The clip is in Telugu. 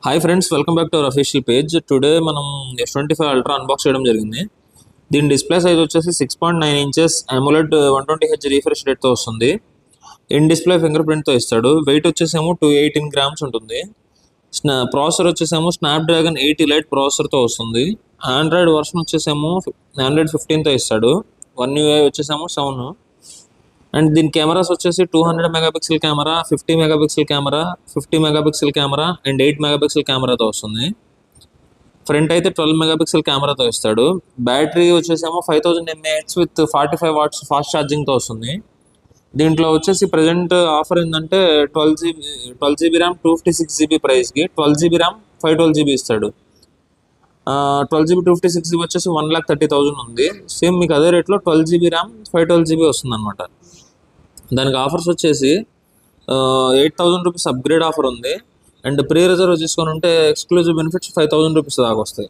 Hi friends, welcome back to our official page. Today మనం S25 అల్ట్రా అన్బాక్స్ చేయడం జరిగింది. దీని డిస్ప్లే సైజ్ వచ్చేసి 6.9 ఇంచెస్ AMOLED 120Hz రీఫ్రెష్ రేట్తో వస్తుంది. ఇన్ డిస్ప్లే ఫింగర్ ప్రింట్తో ఇస్తాడు. వెయిట్ వచ్చేసేమో 218 గ్రామ్స్ ఉంటుంది. ప్రాసెసర్ వచ్చేసేమో స్నాప్డ్రాగన్ 8 ఎలైట్ ప్రాసెసర్తో వస్తుంది. ఆండ్రాయిడ్ వర్షన్ వచ్చేసేమో ఆండ్రాయిడ్ 15తో ఇస్తాడు. One UI వచ్చేసేమో 7. అండ్ దీని కెమెరాస్ వచ్చేసి 200 megapixel camera, 50 megapixel camera, 50 megapixel camera and 8 megapixel కెమెరాతో వస్తుంది. ఫ్రంట్ అయితే 12 మెగాపిక్సెల్ కెమెరాతో ఇస్తాడు. బ్యాటరీ వచ్చేసేమో 5000 mAh విత్ 45 వాట్స్ ఫాస్ట్ ఛార్జింగ్తో వస్తుంది. దీంట్లో వచ్చేసి ప్రజెంట్ ఆఫర్ ఏంటంటే 12 GB ర్యామ్ 256 GB ప్రైస్కి 12 GB ర్యామ్ 512 GB ఇస్తాడు. 12 GB 256 GB వచ్చేసి 1,30,000 ఉంది. సేమ్ మీకు అదే రేట్లో 12 GB ర్యామ్ 512 GB వస్తుంది అనమాట. దానికి ఆఫర్స్ వచ్చేసి 8,000 రూపీస్ అప్గ్రేడ్ ఆఫర్ ఉంది. అండ్ ప్రీ రిజర్వ్ చేసుకొని ఉంటే ఎక్స్క్లూజివ్ బెనిఫిట్స్ 5,000 రూపీస్ దాకా వస్తాయి.